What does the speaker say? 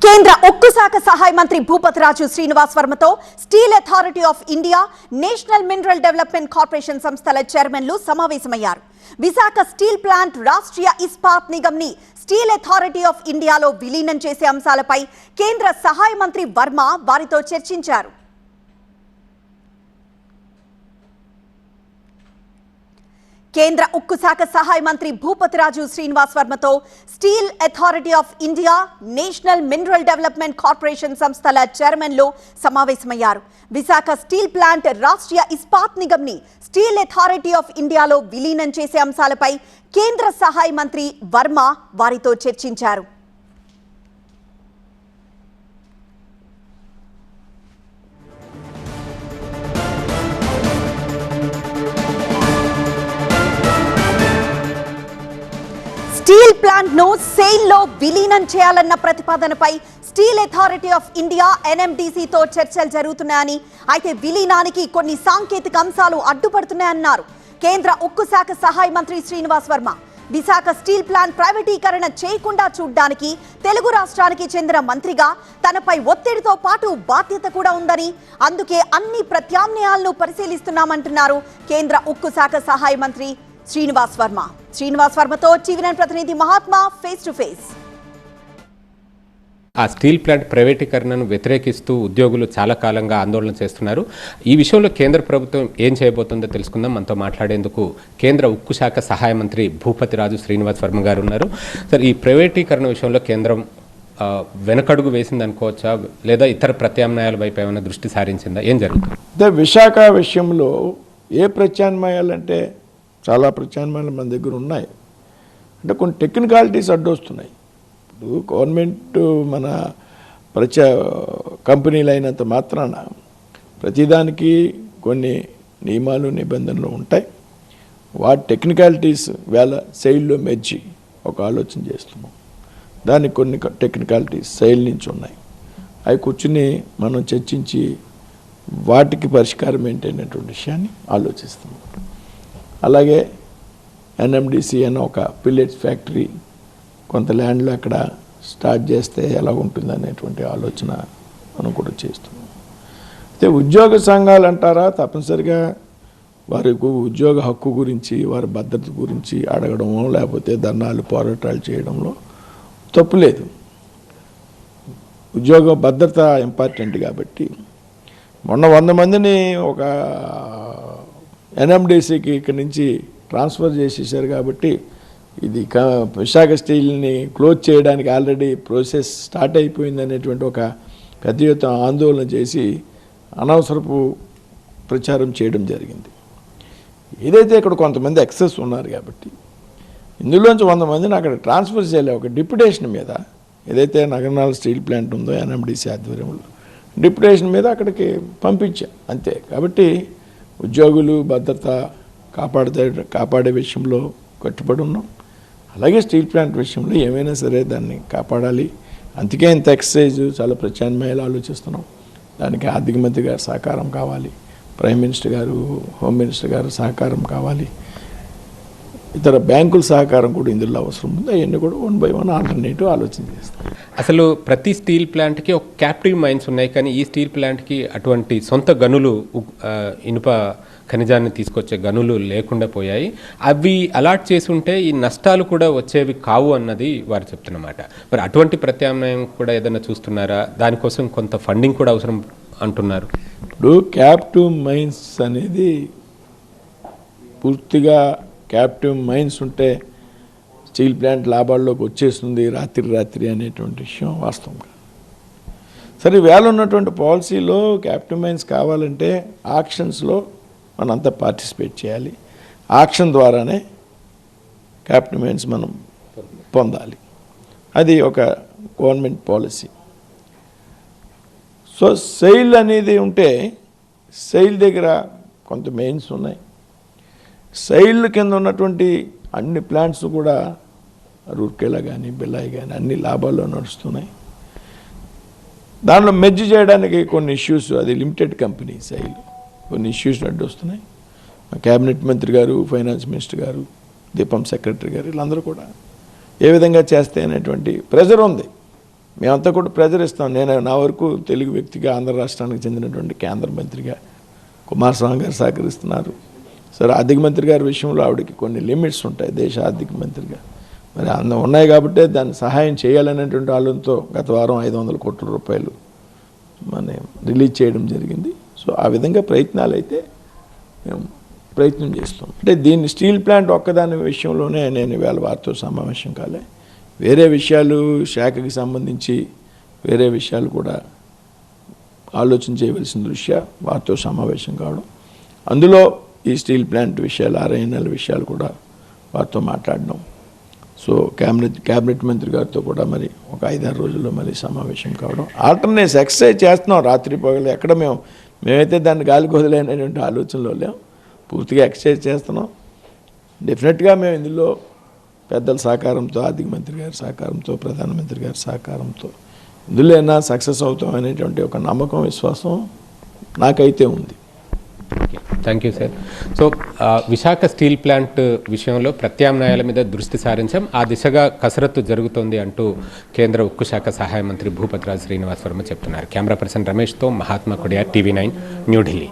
కేంద్ర ఉక్కు శాఖ సహాయ మంత్రి భూపతిరాజు శ్రీనివాస్ వర్మతో steel authority of India, national mineral development corporation సంస్థల చైర్మన్లు సమావేశమయ్యారు. విశాఖ స్టీల్ ప్లాంట్ రాష్ట్రీయ ఇస్పాత్ నిగమ్ ని స్టీల్ అథారిటీ ఆఫ్ ఇండియాలో విలీనం చేసే అంశాలపై కేంద్ర సహాయ మంత్రి వర్మ వారితో చర్చించారు. కేంద్ర ఉక్కు శాఖ సహాయ మంత్రి భూపతిరాజు శ్రీనివాస్ వర్మతో steel authority of India, national mineral development corporation సంస్థల చైర్మన్లు సమావేశమయ్యారు. విశాఖ స్టీల్ ప్లాంట్ రాష్ట్రీయ ఇస్పాత్ నిగమ్ ని స్టీల్ అథారిటీ ఆఫ్ ఇండియాలో విలీనం చేసే అంశాలపై కేంద్ర సహాయ మంత్రి వర్మ వారితో చర్చించారు. స్టీల్ ప్లాంట్ ను సెయిల్ లో విలీనం చేయాలన్న ప్రతిపాదనపై steel authority of India NMDC తో చర్చలు జరుగుతున్నాయని, అయితే విలీనానికి కొన్ని సాంకేతిక అంశాలు అడ్డుపడుతున్నాయన్నారు కేంద్ర ఉక్కు శాఖ సహాయ మంత్రి శ్రీనివాస్ వర్మ. విశాఖ స్టీల్ ప్లాంట్ ప్రైవేటీకరణ చేయకుండా చూడడానికి తెలుగు రాష్ట్రానికి చెందిన మంత్రిగా తనపై ఒత్తిడితో పాటు బాధ్యత కూడా ఉందని, అందుకే అన్ని ప్రత్యామ్నాయాలను పరిశీలిస్తున్నామంటున్నారు కేంద్ర ఉక్కు శాఖ సహాయ మంత్రి శ్రీనివాస్ వర్మ. శ్రీనివాస్ వర్మతో టీవీ9 ప్రతినిధి మహాత్మా ఫేస్ టు ఫేస్. ఆ స్టీల్ ప్లాంట్ ప్రైవేటీకరణను వ్యతిరేకిస్తూ ఉద్యోగులు చాలా కాలంగా ఆందోళన చేస్తున్నారు. ఈ విషయంలో కేంద్ర ప్రభుత్వం ఏం చేయబోతుందో తెలుసుకుందాం. మనతో మాట్లాడేందుకు కేంద్ర ఉక్కు శాఖ సహాయ మంత్రి భూపతిరాజు శ్రీనివాస్ వర్మ గారు ఉన్నారు. సార్, ఈ ప్రైవేటీకరణ విషయంలో కేంద్రం వెనకడుగు వేసింది అనుకోవచ్చా, లేదా ఇతర ప్రత్యామ్నాయాల వైపు ఏమైనా దృష్టి సారించిందా? ఏం జరుగుతుంది? విశాఖ విషయంలో ఏ ప్రత్యామ్నాయాలంటే చాలా ప్రత్యామ్నాయాలు మన దగ్గర ఉన్నాయి. అంటే కొన్ని టెక్నికాలిటీస్ అడ్డొస్తున్నాయి. ఇప్పుడు గవర్నమెంట్ మన కంపెనీలు అయినంత మాత్రాన ప్రతిదానికి కొన్ని నియమాలు నిబంధనలు ఉంటాయి. వాటి టెక్నికాలిటీస్ వేళ సెయిల్లో మెర్జి ఒక ఆలోచన చేస్తున్నాం. దానికి కొన్ని టెక్నికాలిటీస్ సెయిల్ నుంచి ఉన్నాయి. అవి కూర్చుని మనం చర్చించి వాటికి పరిష్కారం ఏంటనేటువంటి విషయాన్ని ఆలోచిస్తున్నాం. అలాగే ఎన్ఎండిసి అనే ఒక పిల్లెట్స్ ఫ్యాక్టరీ కొంత ల్యాండ్లో అక్కడ స్టార్ట్ చేస్తే ఎలా ఉంటుంది అనేటువంటి ఆలోచన మనం కూడా చేస్తున్నాం. అయితే ఉద్యోగ సంఘాలు అంటారా, తప్పనిసరిగా వారి ఉద్యోగ హక్కు గురించి, వారి భద్రత గురించి అడగడమో లేకపోతే ధర్నాలు పోరాటాలు చేయడంలో తప్పు లేదు. ఉద్యోగ భద్రత ఇంపార్టెంట్ కాబట్టి మొన్న 100 మందిని ఒక ఎన్ఎండిసికి ఇక్కడి నుంచి ట్రాన్స్ఫర్ చేసేసారు. కాబట్టి ఇది విశాఖ స్టీల్ని క్లోజ్ చేయడానికి ఆల్రెడీ ప్రాసెస్ స్టార్ట్ అయిపోయింది అనేటువంటి ఒక పెద్ద ఎత్తున ఆందోళన చేసి అనవసరపు ప్రచారం చేయడం జరిగింది. ఏదైతే ఇక్కడ కొంతమంది ఎక్సెస్ ఉన్నారు కాబట్టి ఇందులోంచి 100 మందిని అక్కడ ట్రాన్స్ఫర్ చేయలే. ఒక డిప్యుటేషన్ మీద ఏదైతే నగరనాల స్టీల్ ప్లాంట్ ఉందో ఎన్ఎండిసి ఆధ్వర్యంలో డిప్యుటేషన్ మీద అక్కడికి పంపించాం అంతే. కాబట్టి ఉద్యోగులు భద్రత కాపాడే విషయంలో కట్టుబడి ఉన్నాం. అలాగే స్టీల్ ప్లాంట్ విషయంలో ఏమైనా సరే దాన్ని కాపాడాలి. అందుకే ఇంత ఎక్సర్సైజ్ చాలా ప్రత్యామ్నాయాలు ఆలోచిస్తున్నాం. దానికి ఆర్థిక మంత్రి గారు సహకారం కావాలి, ప్రైమ్ మినిస్టర్ గారు, హోమ్ మినిస్టర్ గారు సహకారం కావాలి, ఇతర బ్యాంకుల సహకారం కూడా ఇందులో అవసరం ఉంది. అవన్నీ కూడా 1 by 1 ఆల్టర్నేటివ్ ఆలోచన చేస్తాం. అసలు ప్రతి స్టీల్ ప్లాంట్కి ఒక క్యాప్టివ్ మైన్స్ ఉన్నాయి, కానీ ఈ స్టీల్ ప్లాంట్కి అటువంటి సొంత గనులు, ఇనుప ఖనిజాన్ని తీసుకొచ్చే గనులు లేకుండా పోయాయి. అవి అలాట్ చేసి ఉంటే ఈ నష్టాలు కూడా వచ్చేవి కావు అన్నది వారు చెప్తున్నమాట. మరి అటువంటి ప్రత్యామ్నాయం కూడా ఏదైనా చూస్తున్నారా? దానికోసం కొంత ఫండింగ్ కూడా అవసరం అంటున్నారు. ఇప్పుడు క్యాప్టివ్ మైన్స్ అనేది పూర్తిగా క్యాప్టివ్ మైన్స్ ఉంటే స్టీల్ ప్లాంట్ లాభాల్లోకి వచ్చేస్తుంది రాత్రి అనేటువంటి విషయం వాస్తవం కాదు. సరే, వేళ ఉన్నటువంటి పాలసీలో క్యాప్టివ్ మైన్స్ కావాలంటే ఆక్షన్స్లో మనంతా పార్టిసిపేట్ చేయాలి. ఆక్షన్ ద్వారానే క్యాప్టివ్ మైన్స్ మనం పొందాలి. అది ఒక గవర్నమెంట్ పాలసీ. సో సెయిల్ అనేది ఉంటే సెయిల్ దగ్గర కొంత మెయిన్స్ ఉన్నాయి. సెయిల్ కింద ఉన్నటువంటి అన్ని ప్లాంట్స్ కూడా రూర్కెలా కానీ బిల్లాయి కానీ అన్ని లాభాల్లో నడుస్తున్నాయి. దానిలో మెర్జ్ చేయడానికి కొన్ని ఇష్యూస్, అది లిమిటెడ్ కంపెనీ సెయిల్, కొన్ని ఇష్యూస్ అడ్డు వస్తున్నాయి. క్యాబినెట్ మంత్రి గారు, ఫైనాన్స్ మినిస్టర్ గారు, దీపం సెక్రటరీ గారు వీళ్ళందరూ కూడా ఏ విధంగా చేస్తే అనేటువంటి ప్రెజర్ ఉంది. మేమంతా కూడా ప్రెజర్ ఇస్తాం. నేను నా వరకు తెలుగు వ్యక్తిగా ఆంధ్ర రాష్ట్రానికి చెందినటువంటి కేంద్ర మంత్రిగా కుమారస్వామి గారు సహకరిస్తున్నారు. సరే, ఆర్థిక మంత్రి గారి విషయంలో ఆవిడకి కొన్ని లిమిట్స్ ఉంటాయి దేశ ఆర్థిక మంత్రిగా. మరి ఉన్నాయి కాబట్టి దాన్ని సహాయం చేయాలనేటువంటి ఆలోచనతో గత వారం 500 కోట్ల రూపాయలు మనం రిలీజ్ చేయడం జరిగింది. సో ఆ విధంగా ప్రయత్నాలు అయితే మేము ప్రయత్నం చేస్తాం. అంటే దీన్ని స్టీల్ ప్లాంట్ ఒక్కదాని విషయంలోనే నేను ఇవాళ వారితో సమావేశం కాలే, వేరే విషయాలు శాఖకి సంబంధించి వేరే విషయాలు కూడా ఆలోచన చేయవలసిన దృష్ట్యా వారితో సమావేశం కావడం, అందులో ఈ స్టీల్ ప్లాంట్ విషయాలు RINL విషయాలు కూడా వారితో మాట్లాడడం. సో క్యాబినెట్ మంత్రి గారితో కూడా మరి ఒక 5-6 రోజుల్లో మళ్ళీ సమావేశం కావడం. ఆల్టర్నేట్స్ ఎక్సర్సైజ్ చేస్తున్నాం రాత్రి పగలు. ఎక్కడ మేమైతే దాన్ని గాలికి వదిలేనటువంటి ఆలోచనలో లేం, పూర్తిగా ఎక్సర్సైజ్ చేస్తున్నాం. డెఫినెట్గా మేము ఇందులో పెద్దల సహకారంతో, ఆర్థిక మంత్రి గారి సహకారంతో, ప్రధానమంత్రి గారి సహకారంతో ఇందులో అయినా సక్సెస్ అవుతాం అనేటువంటి ఒక నమ్మకం, విశ్వాసం నాకైతే ఉంది. Thank you sir. So Visakha steel plant విషయంలో ప్రత్యామ్నాయాల మీద దృష్టి సారించాం, ఆ దిశగా కసరత్తు జరుగుతోంది అంటూ కేంద్ర ఉక్కు శాఖ సహాయ మంత్రి భూపతిరాజు శ్రీనివాస్ వర్మ చెప్తున్నారు. కెమెరా పర్సన్ రమేష్తో మహాత్మా కొడియా, TV9 న్యూఢిల్లీ.